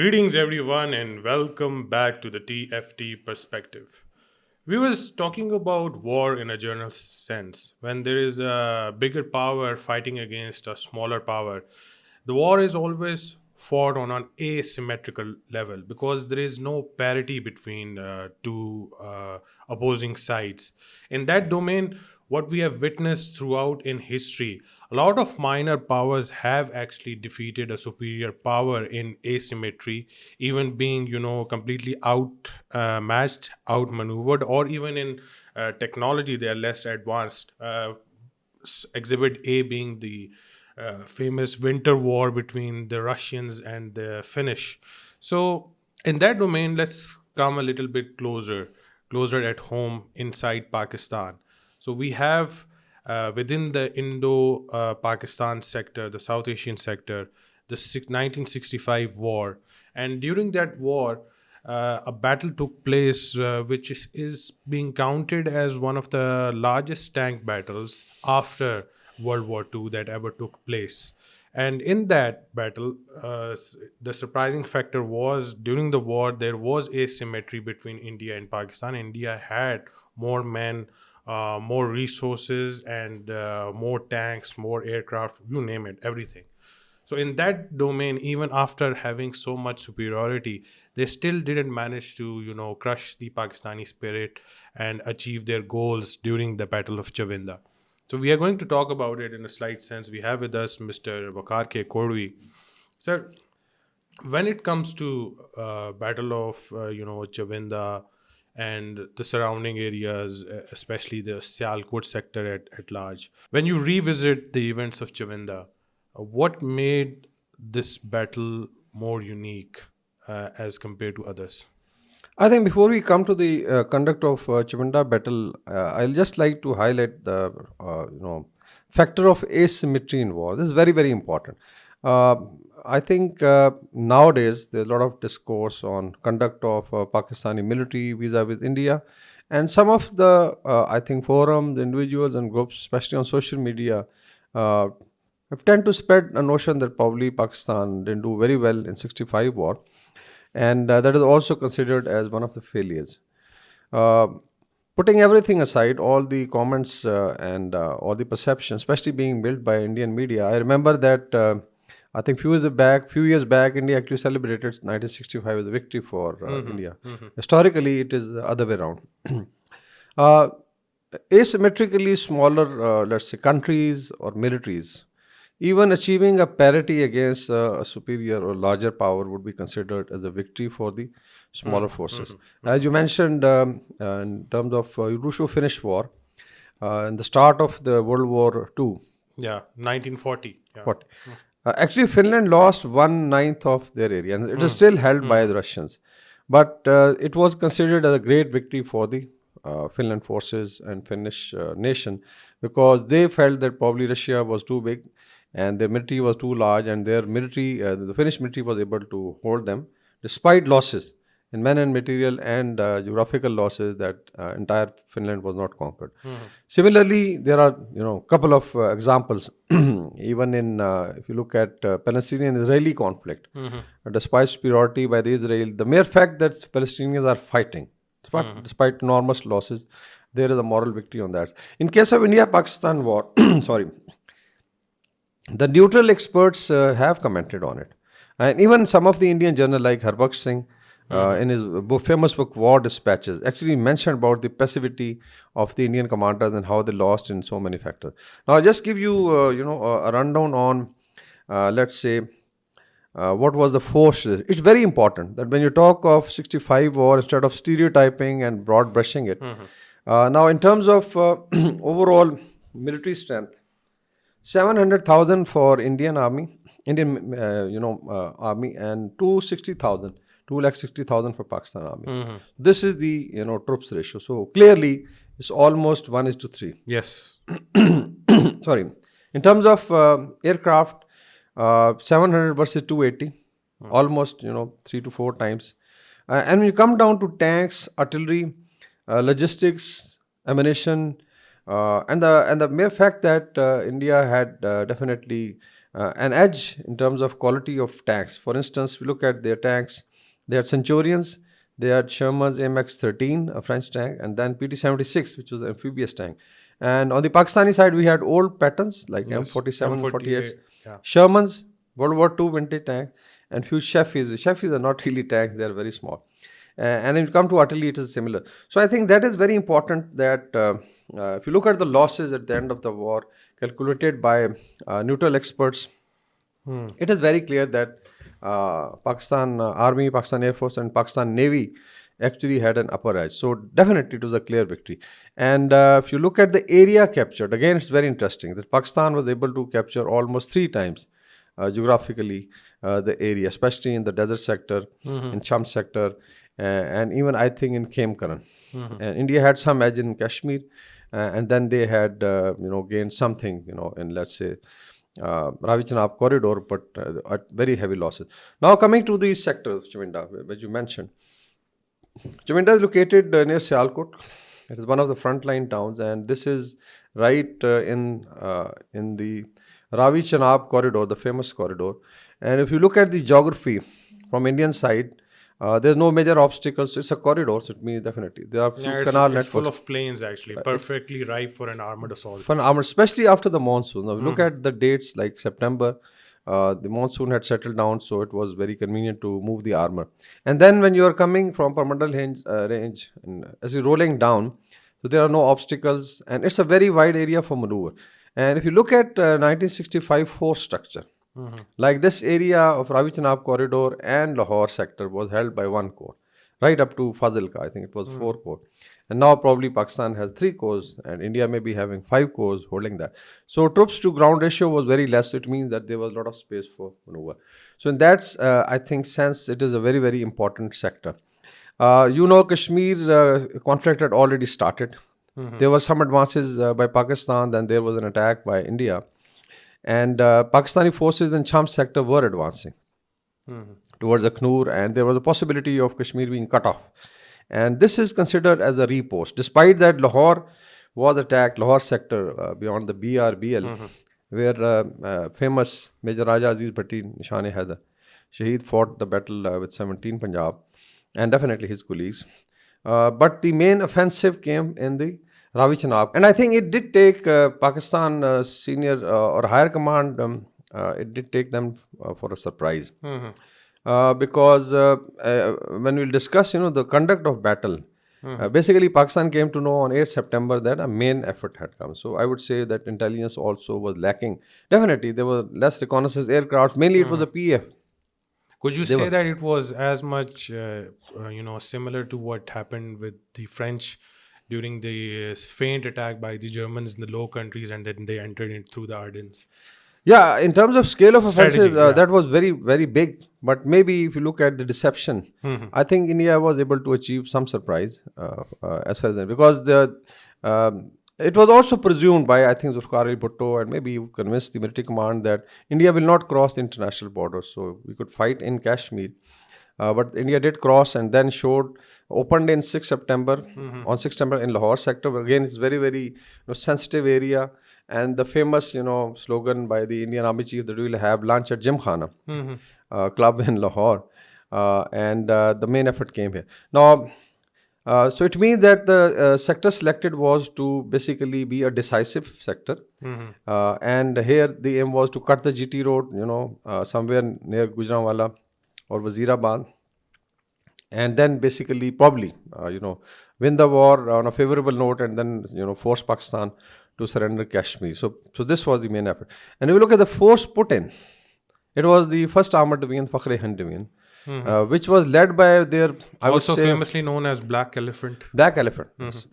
Greetings, everyone, and welcome back to the TFT Perspective. We was talking about war in a general sense. When there is a bigger power fighting against a smaller power, the war is always fought on an asymmetrical level because there is no parity between two opposing sides. In that domain, what we have witnessed throughout in history, a lot of minor powers have actually defeated a superior power in asymmetry, even being, completely matched, outmaneuvered, or even in technology, they are less advanced. Exhibit A being the famous winter war between the Russians and the Finnish. So, in that domain, let's come a little bit closer at home inside Pakistan. So, we have within the Indo Pakistan sector, the South Asian sector, the 1965 war. And during that war, a battle took place which is being counted as one of the largest tank battles after World War II that ever took place. And in that battle, the surprising factor was during the war, there was asymmetry between India and Pakistan. India had more men, more resources, and more tanks, more aircraft, you name it, everything. So in that domain, even after having so much superiority, they still didn't manage to, crush the Pakistani spirit and achieve their goals during the Battle of Chawinda. So we are going to talk about it in a slight sense. We have with us Mr. Vakar K. Kodwi. Sir, when it comes to Battle of, Chawinda and the surrounding areas, especially the Sialkot sector at large, when you revisit the events of Chawinda, what made this battle more unique as compared to others? I think before we come to the conduct of Chawinda battle, I'll just like to highlight the factor of asymmetry in war. This is very very important. Uh, I think nowadays there's a lot of discourse on conduct of Pakistani military vis-a-vis India, and some of the I think forums, individuals, and groups, especially on social media, uh, have tend to spread a notion that probably Pakistan didn't do very well in '65 war, and that is also considered as one of the failures. Uh, Putting everything aside, all the comments and all the perceptions, especially being built by Indian media, I remember that I think few years back, India actually celebrated 1965 as a victory for Mm-hmm. India. Mm-hmm. Historically, it is the other way around. uh, Asymmetrically smaller, let's say, countries or militaries, even achieving a parity against a superior or larger power would be considered as a victory for the smaller forces. As you mentioned, in terms of Russo-Finnish War, in the start of the World War II, Yeah, 1940. Yeah. what? Actually, Finland lost one ninth of their area, and it is still held by the Russians. But it was considered as a great victory for the Finland forces and Finnish nation, because they felt that probably Russia was too big and their military was too large, and their military, the Finnish military, was able to hold them despite losses in men and material and geographical losses, that entire Finland was not conquered. Similarly, there are couple of examples. Even in if you look at Palestinian-Israeli conflict, despite superiority by the Israel, the mere fact that Palestinians are fighting, despite enormous losses, there is a moral victory on that. In case of India-Pakistan war, sorry, the neutral experts have commented on it. And even some of the Indian journalists like Harbaksh Singh, in his famous book War Dispatches, actually mentioned about the passivity of the Indian commanders and how they lost in so many factors. Now, I'll just give you, a rundown on, let's say, what was the force. It's very important that when you talk of 65 war, instead of stereotyping and broad brushing it, now in terms of overall military strength, 700,000 for Indian army, and 260,000 for Pakistan army. This is the troops ratio. So clearly, it's almost 1:3. Yes. Sorry, in terms of aircraft, 700 versus 280, almost 3 to 4 times. And when you come down to tanks, artillery, logistics, ammunition, and the mere fact that India had definitely an edge in terms of quality of tanks. For instance, if you look at their tanks, they had Centurions, they had Sherman's AMX-13, a French tank, and then PT-76, which was an amphibious tank. And on the Pakistani side, we had old patterns like Yes. M47, 48, M48. Yeah. Sherman's, World War II vintage tank, and few Sheffys. Sheffys are not really tanks, they are very small. And if you come to artillery, it is similar. So I think that is very important that if you look at the losses at the end of the war, calculated by neutral experts, it is very clear that Pakistan Army, Pakistan Air Force, and Pakistan Navy actually had an upper edge. So definitely it was a clear victory. And if you look at the area captured, again it's very interesting that Pakistan was able to capture almost 3 times geographically the area, especially in the desert sector, in Cham sector, and even I think in Kemkaran. And India had some edge in Kashmir, and then they had gained something in, let's say, Ravi Chenab corridor, but at very heavy losses. Now coming to the sector of Chawinda, which you mentioned. Chawinda is located near Sialkot. It is one of the frontline towns, and this is right in the Ravi Chenab corridor, the famous corridor. And if you look at the geography from Indian side, there's no major obstacles. It's a corridor, so it means definitely there are few Yeah, canal it's full networks of plains actually, perfectly ripe for an armored assault. for an armor, especially after the monsoon. Now, look at the dates like September. The monsoon had settled down, so it was very convenient to move the armor. And then when you are coming from Parmandal range, and as you're rolling down, so there are no obstacles, and it's a very wide area for maneuver. And if you look at 1965 force structure, like this area of Ravi Chenab corridor and Lahore sector was held by 1 corps, right up to Fazilka. I think it was 4 corps. And now probably Pakistan has 3 corps, and India may be having 5 corps holding that. So troops to ground ratio was very less. It means that there was a lot of space for maneuver. So in that, I think, sense, it is a very, very important sector. Kashmir conflict had already started. There were some advances by Pakistan, then there was an attack by India. And Pakistani forces in Cham sector were advancing towards Akhnur, and there was a possibility of Kashmir being cut off. And this is considered as a repost. Despite that, Lahore was attacked, Lahore sector beyond the BRBL, where famous Major Raja Aziz Bhatti Nishan-e-Haider, Shaheed, fought the battle with 17 Punjab, and definitely his colleagues. But the main offensive came in the Ravi Chenab. And I think it did take Pakistan senior or higher command, it did take them for a surprise. Because when we'll discuss, the conduct of battle, basically Pakistan came to know on 8th September that a main effort had come. So I would say that intelligence also was lacking. Definitely, there were less reconnaissance aircraft. Mainly it was the PF. Could you say that it was as much, similar to what happened with the French during the faint attack by the Germans in the Low Countries, and then they entered in through the Ardennes? Yeah, in terms of scale of Strategy, offensive, yeah. that was very, very big. But maybe if you look at the deception, I think India was able to achieve some surprise as far as that, because it was also presumed by, I think, Zulfikar Ali Bhutto, and maybe you convinced the military command that India will not cross the international borders, so we could fight in Kashmir. But India did cross, and then opened in 6 September, on 6 September in Lahore sector. Again, it's very, very sensitive area. And the famous, slogan by the Indian Army Chief that we will have lunch at Gymkhana club in Lahore. And the main effort came here. Now, so it means that the sector selected was to basically be a decisive sector. And here the aim was to cut the GT road, somewhere near Gujranwala or Wazirabad. And then basically probably, win the war on a favorable note, and then, force Pakistan to surrender Kashmir. So this was the main effort. And if you look at the force put in, it was the 1st Armored Division, Fakhr-e-Hind Division, which was led by their, I would Also say, famously known as Black Elephant. Black Elephant. Yes.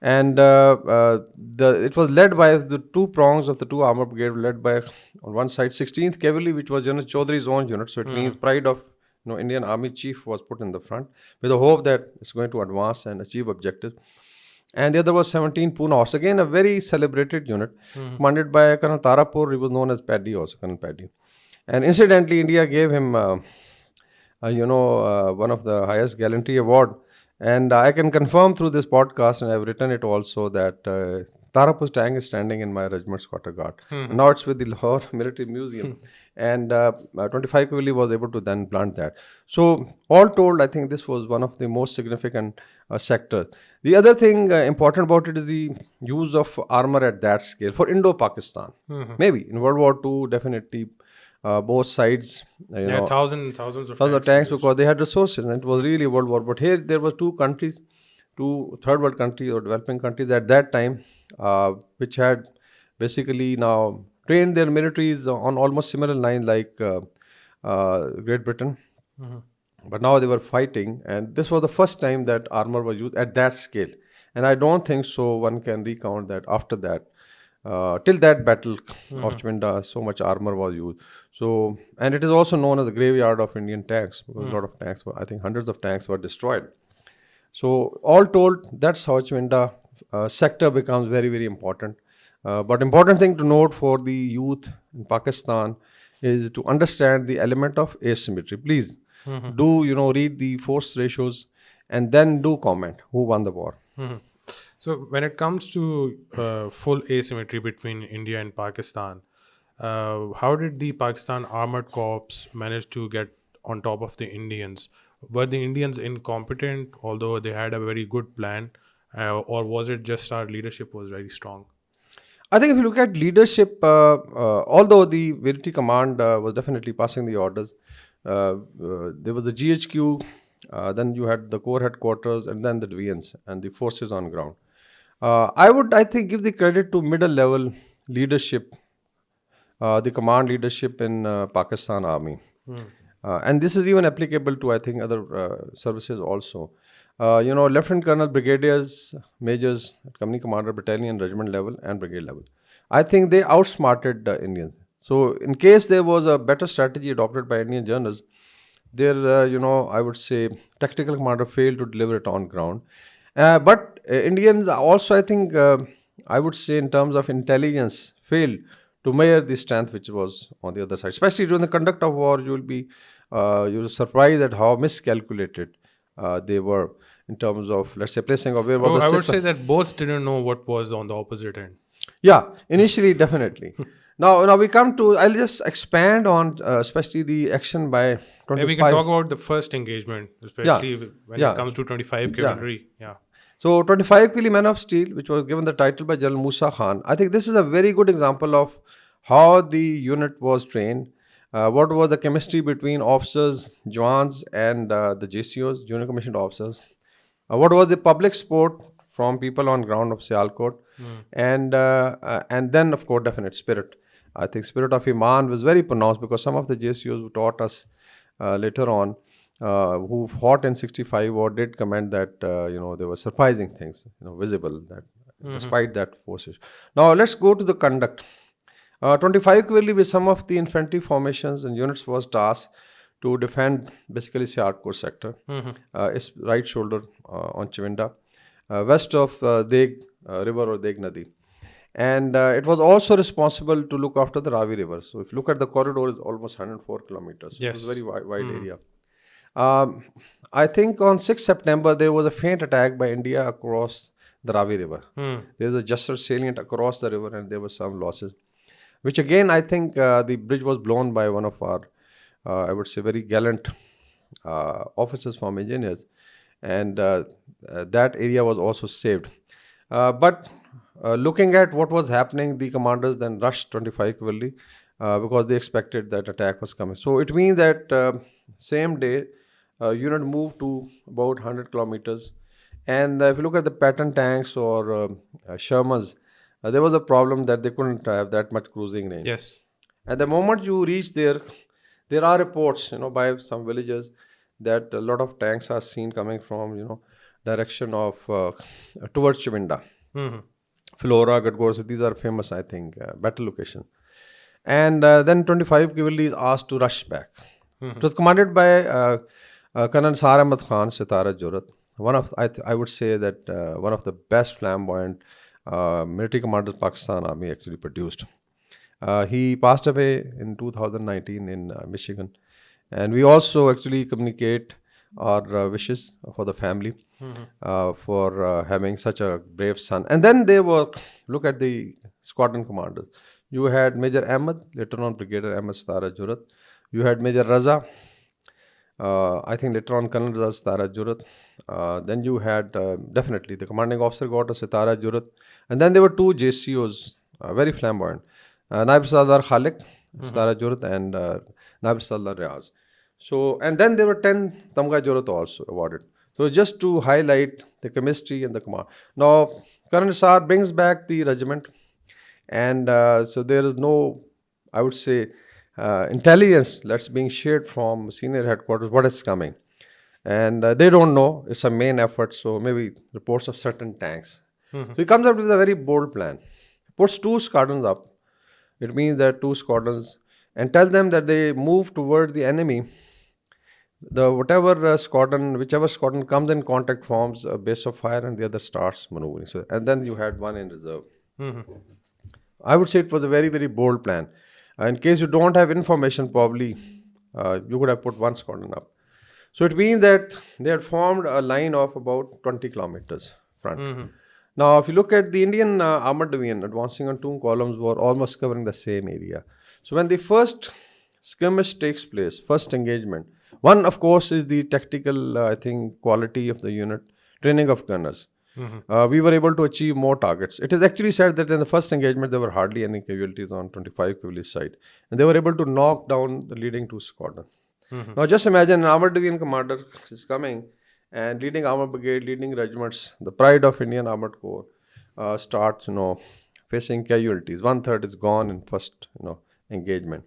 And it was led by the 2 prongs of the 2 armored brigade, led by, on one side, 16th Cavalry, which was General Chaudhary's own unit. So it means pride of Indian Army Chief was put in the front with the hope that it's going to advance and achieve objectives. And the other was 17 Pune Horse, again a very celebrated unit, commanded by Colonel Tarapur. He was known as Paddy also, Colonel Paddy. And incidentally, India gave him, one of the highest gallantry award. And I can confirm through this podcast, and I've written it also, that Tarapur tank is standing in my regiment's quarter guard. Now it's with the Lahore Military Museum. And 25 Cavalry was able to then plant that. So all told, I think this was one of the most significant sectors. The other thing important about it is the use of armor at that scale for Indo-Pakistan. Maybe in World War II, definitely both sides, Yeah, thousands of thousands of tanks tanks were used. because they had resources and it was really World War. But here there were two countries, two third world countries or developing countries at that time, which had basically now trained their militaries on almost similar line like Great Britain. But now they were fighting, and this was the first time that armor was used at that scale. And I don't think so. One can recount that after that, till that battle of Chawinda, so much armor was used. So, and it is also known as the graveyard of Indian tanks because a lot of tanks were, I think, hundreds of tanks were destroyed. So, all told, that's how Chawinda sector becomes very, very important. But important thing to note for the youth in Pakistan is to understand the element of asymmetry. Please do read the force ratios and then do comment who won the war. So when it comes to full asymmetry between India and Pakistan, how did the Pakistan Armored Corps manage to get on top of the Indians? Were the Indians incompetent, although they had a very good plan, or was it just our leadership was very strong? I think if you look at leadership, although the military command was definitely passing the orders, there was the GHQ, then you had the corps headquarters, and then the divisions and the forces on ground. I think, give the credit to middle level leadership, the command leadership in Pakistan Army. And this is even applicable to, I think, other services also. Lieutenant colonel, brigadiers, majors, company commander, battalion, regiment level, and brigade level. I think they outsmarted the Indians. So, in case there was a better strategy adopted by Indian generals, their, I would say, tactical commander failed to deliver it on ground. But Indians also, I think, I would say, in terms of intelligence, failed to measure the strength which was on the other side. Especially during the conduct of war, you'll surprised at how miscalculated they were in terms of, let's say, placing of where was the I would sixth. say that both didn't know what was on the opposite end. Yeah, initially, definitely. Now we come to. I'll just expand on, especially the action by 25. Maybe we can talk about the first engagement, especially when it comes to 25 cavalry. Yeah. So 25 Kili Men of Steel, which was given the title by General Musa Khan. I think this is a very good example of how the unit was trained. What was the chemistry between officers, Jawans, and the JCOs, Junior Commissioned Officers? What was the public support from people on ground of Sialkot? And then, of course, definite spirit. I think spirit of Iman was very pronounced because some of the JCOs who taught us later on, who fought in 65 war, did comment that there were surprising things visible that despite that forces. Now let's go to the conduct. 25 Cavalry with some of the infantry formations and units was tasked to defend basically Sialkot sector, its right shoulder on Chawinda, west of Deg river or Deg Nadi. And it was also responsible to look after the Ravi River. So if you look at the corridor, is almost 104 kilometers. Yes. It's a very wide area. I think on 6th September, there was a feint attack by India across the Ravi River. There's a Jasser salient across the river and there were some losses. Which again, I think the bridge was blown by one of our, I would say, very gallant officers from engineers. And that area was also saved. But looking at what was happening, the commanders then rushed 25 Cavalry because they expected that attack was coming. So it means that same day, unit moved to about 100 kilometers. And if you look at the pattern tanks or Shermans, there was a problem that they couldn't have that much cruising range. Yes. At the moment you reach there are reports, by some villagers that a lot of tanks are seen coming from, direction of towards Chawinda. Flora, Gadgore, so these are famous, I think, battle location. And then 25 Cavalry is asked to rush back. It was commanded by Colonel Sar Ahmad Khan, Sitara Jurat, one of, I would say that one of the best flamboyant military commanders Pakistan Army actually produced. He passed away in 2019 in Michigan. And we also actually communicate our wishes for the family, for having such a brave son. And then they were, look at the squadron commanders. You had Major Ahmed, later on Brigadier Ahmed Stara Jurat. You had Major Raza, I think later on Colonel Raza Sitara Jurat. Then you had definitely the commanding officer got a Sitara Jurat. And then there were two JCOs, very flamboyant. Naib Sardar Khalik, Sitara Jurat, and Naib Sardar Riaz. So, and then there were 10 Tamga Jurat also awarded. So, just to highlight the chemistry and the command. Now, Colonel Sar brings back the regiment, and so there is no, I would say, intelligence that's being shared from senior headquarters what is coming. And they don't know, it's a main effort, so maybe reports of certain tanks. So he comes up with a very bold plan. Puts two squadrons up. It means that two squadrons, and tells them that they move toward the enemy. The whichever squadron comes in contact forms a base of fire, and the other starts maneuvering. So, and then you had one in reserve. I would say it was a very, very bold plan. In case you don't have information, probably you could have put one squadron up. So it means that they had formed a line of about 20 kilometers front. Now, if you look at the Indian armored division advancing on two columns, were almost covering the same area. So when the first skirmish takes place, first engagement, one of course is the tactical, I think, quality of the unit, training of gunners. We were able to achieve more targets. It is actually said that in the first engagement there were hardly any casualties on 25 Cavalry side, and they were able to knock down the leading two squadrons. Now just imagine an armored division commander is coming and leading armored brigade, leading regiments, the pride of Indian Armored Corps, starts facing casualties. 1/3 is gone in first engagement.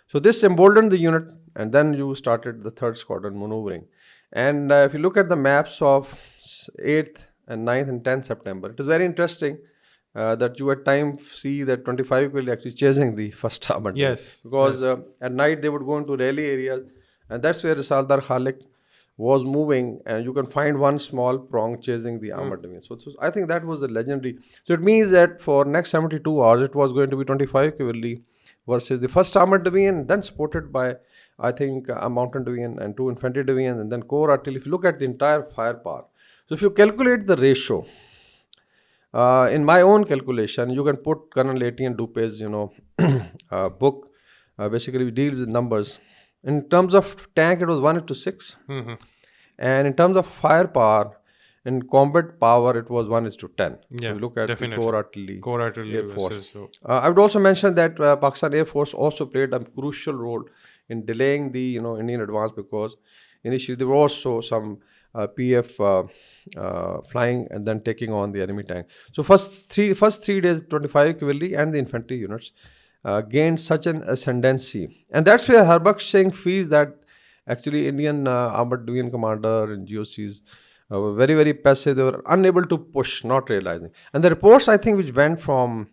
So this emboldened the unit, and then you started the third squadron maneuvering. And if you look at the maps of 8th and 9th and 10th September, it is very interesting that you at times see that 25 will actually chasing the first armored. Yes. Because at night they would go into rally areas, and that's where Sardar Khalik was moving, and you can find one small prong chasing the armored division. So I think that was the legendary. So it means that for next 72 hours, it was going to be 25 cavalry versus the first armored division, then supported by, I think, a mountain division and two infantry divisions, and then corps artillery. If you look at the entire firepower, so if you calculate the ratio, in my own calculation, you can put Colonel Etienne Dupé's, book, basically deals with numbers. In terms of tank, it was 1:6. And in terms of firepower, in combat power, it was 1:10. Yeah, if you look at definitely. the corps artillery, Air Force. versus, so. I would also mention that Pakistan Air Force also played a crucial role in delaying the Indian advance, because initially there were also some PF flying and then taking on the enemy tank. So first three days, 25 cavalry and the infantry units gained such an ascendancy, and that's where Harbaksh Singh feels that actually Indian armored division commander and GOCs were very, very passive. They were unable to push, not realizing. And the reports, I think, which went from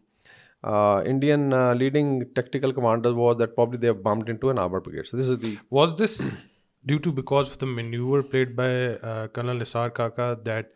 Indian leading tactical commanders was that probably they have bumped into an armored brigade. So this is the... Was this due to because of the maneuver played by Colonel Nisar Kaka, that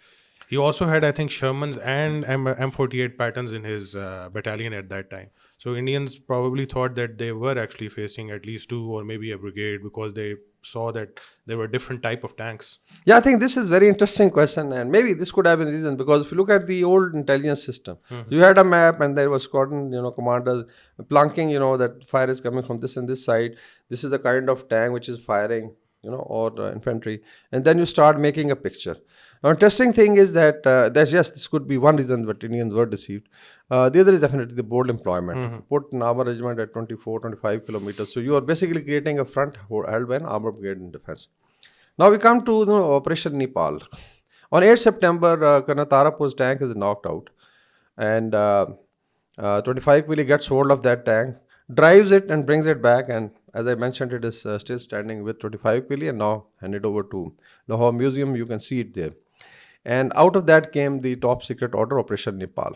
he also had, I think, Shermans and M48 patterns in his battalion at that time? So Indians probably thought that they were actually facing at least two or maybe a brigade, because they saw that there were different type of tanks. Yeah, I think this is very interesting question, and maybe this could have been reason, because if you look at the old intelligence system, so you had a map and there was squadron, commanders plunking, that fire is coming from this and this side. This is the kind of tank which is firing, or infantry, and then you start making a picture. Now, interesting thing is that this could be one reason that Indians were deceived. The other is definitely the bold employment. Put an armor regiment at 24, 25 kilometers. So you are basically creating a front held by an armor brigade in defense. Now we come to Operation Nepal. On 8 September, Colonel Tarapur's tank is knocked out, and 25 cavalry gets hold of that tank, drives it and brings it back, and as I mentioned, it is still standing with 25 cavalry, and now handed over to Lahore Museum. You can see it there. And out of that came the top secret order, Operation Nepal,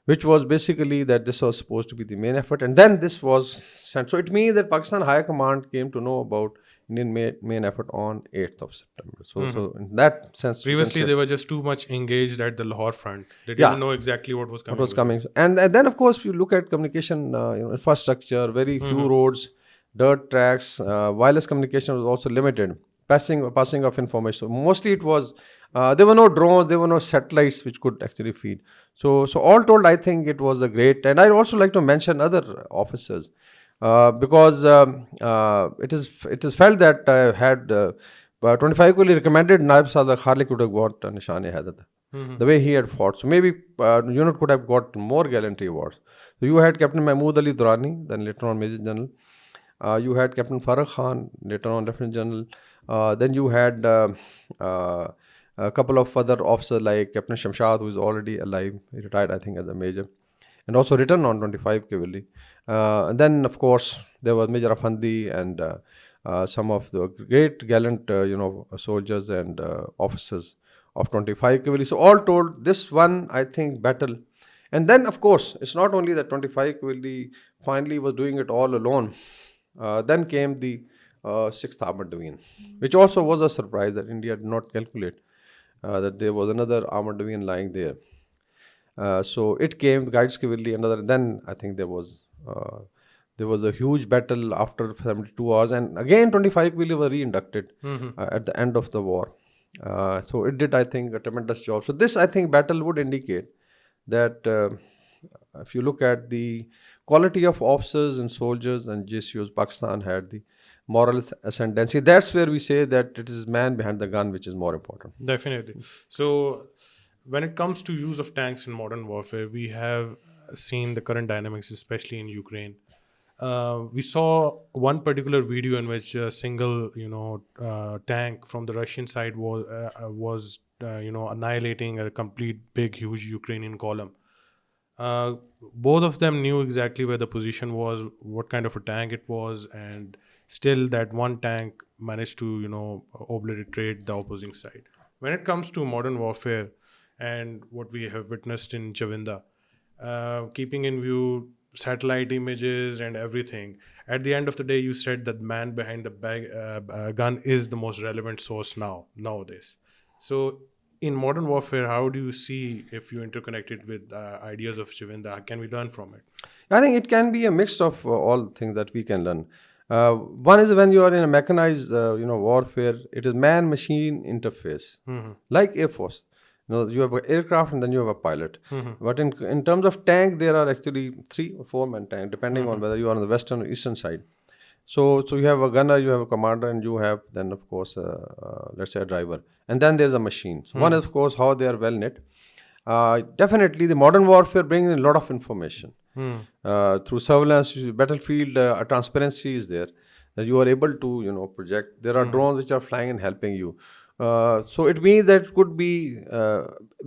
which was basically that this was supposed to be the main effort, and then this was sent. So it means that Pakistan High Command came to know about Indian main effort on 8th of September. So in that sense, previously they were just too much engaged at the Lahore front. They didn't know exactly what was coming. And then of course, if you look at communication infrastructure, very few roads, dirt tracks, wireless communication was also limited. passing of information. So mostly it was there were no drones, there were no satellites which could actually feed. So all told, I think it was a great. And I'd also like to mention other officers because it is felt that had 25 को recommended नायब सादा खालिक would have got निशान हैदत the way he had fought. So maybe unit could have got more gallantry awards. So you had Captain Mahmood Ali Durrani, then later on Major General. You had Captain Farah Khan, later on Lieutenant General. Then you had a couple of other officers like Captain Shamshad, who is already alive. He retired, I think, as a major, and also returned on 25 cavalry. And then, of course, there was Major Afandi and some of the great gallant, soldiers and officers of 25 cavalry. So all told, this one, I think, battle. And then, of course, it's not only that 25 cavalry finally was doing it all alone. Then came the 6th Armored Division, which also was a surprise that India did not calculate that there was another armored division lying there. So it came, the Guides Cavalry, another. Then I think there was a huge battle after 72 hours, and again 25 cavalry were re-inducted at the end of the war. So it did, I think, a tremendous job. So this, I think, battle would indicate that if you look at the quality of officers and soldiers and JSUs, Pakistan had the moral ascendancy. That's where we say that it is man behind the gun which is more important. Definitely. So when it comes to use of tanks in modern warfare, we have seen the current dynamics, especially in Ukraine. We saw one particular video in which a single, tank from the Russian side was annihilating a complete big, huge Ukrainian column. Both of them knew exactly where the position was, what kind of a tank it was, and still that one tank managed to, obliterate the opposing side. When it comes to modern warfare and what we have witnessed in Chawinda, keeping in view satellite images and everything, at the end of the day, you said that man behind the gun is the most relevant source nowadays. So in modern warfare, how do you see, if you interconnect it with ideas of Chawinda, can we learn from it? I think it can be a mix of all things that we can learn. One is when you are in a mechanized, warfare, it is man-machine interface, like Air Force. You have an aircraft and then you have a pilot. But in terms of tank, there are actually 3 or 4 man tank, depending on whether you are on the western or eastern side. So you have a gunner, you have a commander, and you have then, of course, let's say a driver. And then there's a machine. So one is, of course, how they are well knit. Definitely, the modern warfare brings in a lot of information. Through surveillance, battlefield transparency is there, that you are able to, project. There are drones which are flying and helping you. So it means that it could be,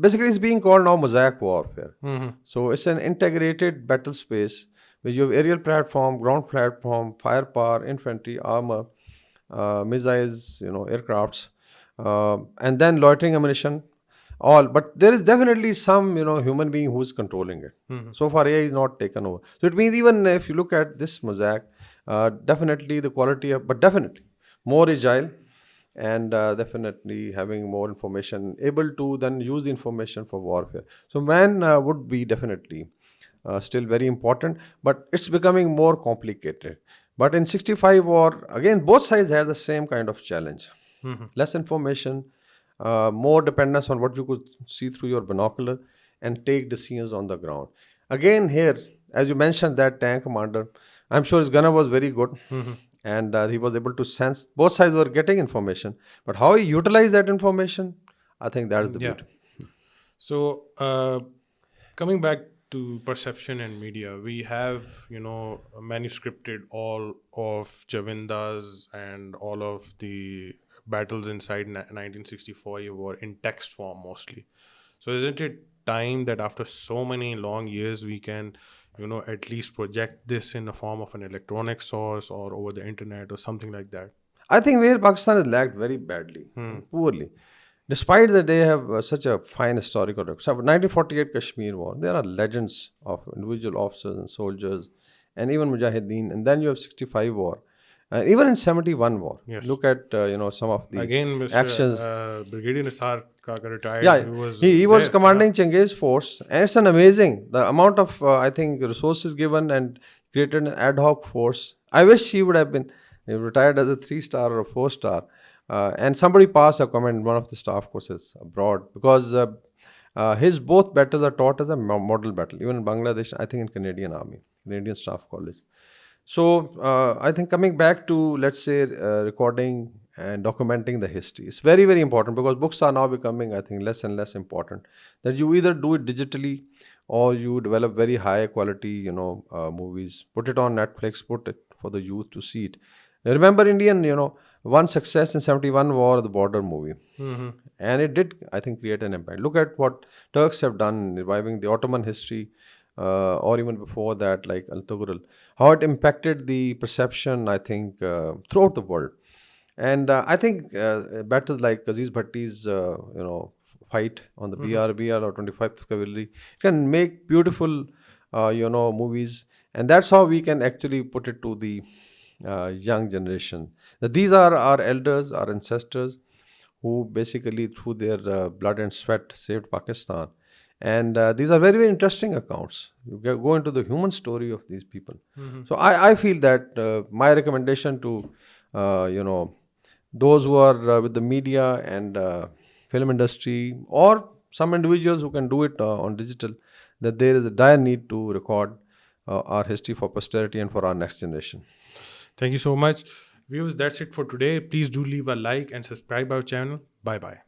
basically it's being called now mosaic warfare. So it's an integrated battle space where you have aerial platform, ground platform, firepower, infantry, armor, missiles, aircrafts, and then loitering ammunition, all. But there is definitely some, human being who is controlling it. So far, AI is not taken over. So it means even if you look at this mosaic, definitely the quality of, but definitely more agile, and definitely having more information, able to then use the information for warfare. So man would be definitely still very important, but it's becoming more complicated. But in 65 war, again, both sides had the same kind of challenge. Less information, more dependence on what you could see through your binocular, and take decisions on the ground. Again, here, as you mentioned, that tank commander, I'm sure his gunner was very good. And he was able to sense both sides were getting information, but how he utilized that information, I think that is the beauty. So coming back to perception and media, we have manuscripted all of Chawinda's and all of the battles inside 1964 were in text form mostly. So isn't it time that after so many long years we can at least project this in the form of an electronic source or over the internet or something like that? I think where Pakistan has lagged very badly, poorly, despite that they have such a fine historical record. So 1948 Kashmir War, there are legends of individual officers and soldiers and even Mujahideen. And then you have 65 War. Even in 71 War, look at some of the actions. Brigadier Nisar Kaka retired. Yeah, he was commanding Chengiz force, and it's an amazing the amount of I think resources given and created an ad hoc force. I wish he would have been retired as a 3-star or a 4-star, And somebody passed a comment in one of the staff courses abroad, because his both battles are taught as a model battle, even in Bangladesh, I think in Canadian Army, Canadian Staff College. So I think coming back to, let's say, recording and documenting the history, it's very, very important, because books are now becoming, I think, less and less important. That you either do it digitally, or you develop very high quality, movies, put it on Netflix, put it for the youth to see it. Remember, Indian, one success in 71 was the border movie. Hmm. And it did, I think, create an impact. Look at what Turks have done, reviving the Ottoman history, or even before that, like Al Tughril, how it impacted the perception, I think, throughout the world. And I think battles like Aziz Bhatti's, fight on the BR or 25th Cavalry can make beautiful, movies. And that's how we can actually put it to the young generation. That these are our elders, our ancestors, who basically, through their blood and sweat, saved Pakistan. And these are very, very interesting accounts. You go into the human story of these people. So I feel that my recommendation to, those who are with the media and film industry, or some individuals who can do it on digital, that there is a dire need to record our history for posterity and for our next generation. Thank you so much. Viewers, that's it for today. Please do leave a like and subscribe our channel. Bye bye.